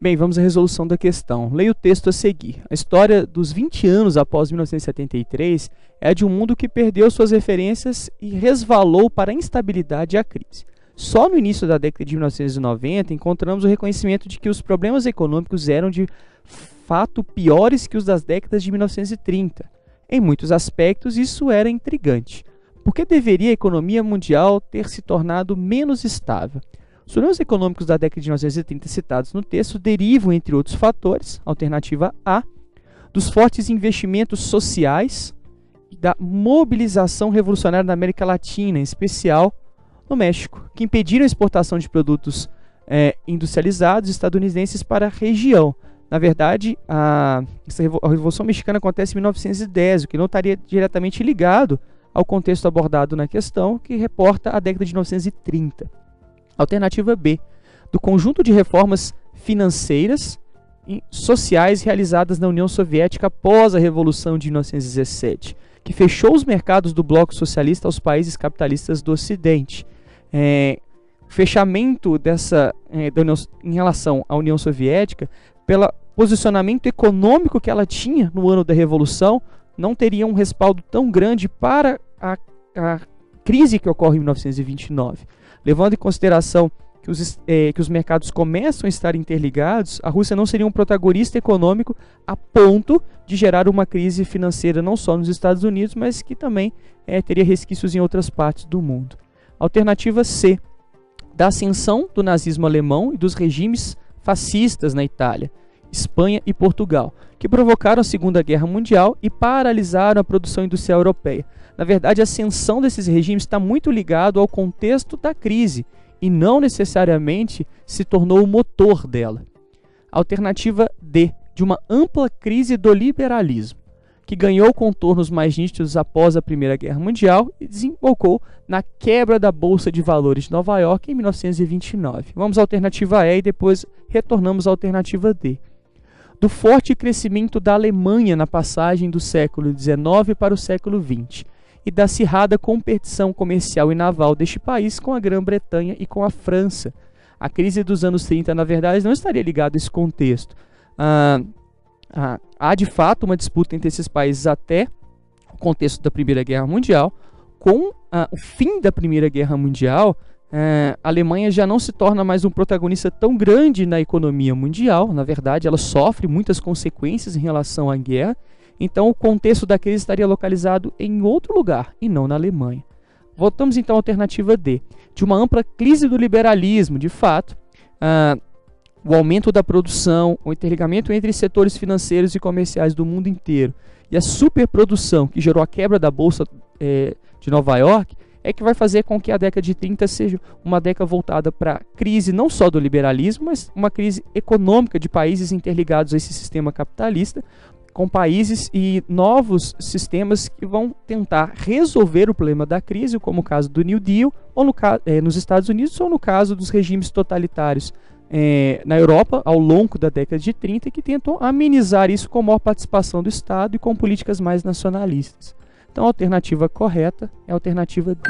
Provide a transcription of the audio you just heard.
Bem, vamos à resolução da questão. Leia o texto a seguir. A história dos 20 anos após 1973 é a de um mundo que perdeu suas referências e resvalou para a instabilidade e a crise. Só no início da década de 1990 encontramos o reconhecimento de que os problemas econômicos eram de fato piores que os das décadas de 1930. Em muitos aspectos, isso era intrigante. Por que deveria a economia mundial ter se tornado menos estável? Os problemas econômicos da década de 1930 citados no texto derivam, entre outros fatores, alternativa A, dos fortes investimentos sociais e da mobilização revolucionária na América Latina, em especial no México, que impediram a exportação de produtos industrializados estadunidenses para a região. Na verdade, a Revolução Mexicana acontece em 1910, o que não estaria diretamente ligado ao contexto abordado na questão, que reporta a década de 1930. Alternativa B, do conjunto de reformas financeiras e sociais realizadas na União Soviética após a Revolução de 1917, que fechou os mercados do bloco socialista aos países capitalistas do Ocidente. Fechamento em relação à União Soviética, pelo posicionamento econômico que ela tinha no ano da Revolução, não teria um respaldo tão grande para a crise que ocorre em 1929. Levando em consideração que os mercados começam a estar interligados, a Rússia não seria um protagonista econômico a ponto de gerar uma crise financeira não só nos Estados Unidos, mas que também teria resquícios em outras partes do mundo. Alternativa C, da ascensão do nazismo alemão e dos regimes fascistas na Itália, Espanha e Portugal, que provocaram a Segunda Guerra Mundial e paralisaram a produção industrial europeia. Na verdade, a ascensão desses regimes está muito ligado ao contexto da crise e não necessariamente se tornou o motor dela. Alternativa D, de uma ampla crise do liberalismo, que ganhou contornos mais nítidos após a Primeira Guerra Mundial e desembocou na quebra da Bolsa de Valores de Nova York em 1929. Vamos à alternativa E e depois retornamos à alternativa D. Do forte crescimento da Alemanha na passagem do século XIX para o século XX e da acirrada competição comercial e naval deste país com a Grã-Bretanha e com a França. A crise dos anos 30, na verdade, não estaria ligada a esse contexto. Há, de fato, uma disputa entre esses países até o contexto da Primeira Guerra Mundial. Com o fim da Primeira Guerra Mundial, a Alemanha já não se torna mais um protagonista tão grande na economia mundial. Na verdade, ela sofre muitas consequências em relação à guerra. Então, o contexto da crise estaria localizado em outro lugar e não na Alemanha. Voltamos então à alternativa D. De uma ampla crise do liberalismo, de fato, o aumento da produção, o interligamento entre setores financeiros e comerciais do mundo inteiro e a superprodução que gerou a quebra da Bolsa de Nova York é que vai fazer com que a década de 30 seja uma década voltada para a crise não só do liberalismo, mas uma crise econômica de países interligados a esse sistema capitalista, com países e novos sistemas que vão tentar resolver o problema da crise, como o caso do New Deal, ou nos Estados Unidos, ou no caso dos regimes totalitários na Europa, ao longo da década de 30, que tentam amenizar isso com maior participação do Estado e com políticas mais nacionalistas. Então a alternativa correta é a alternativa D.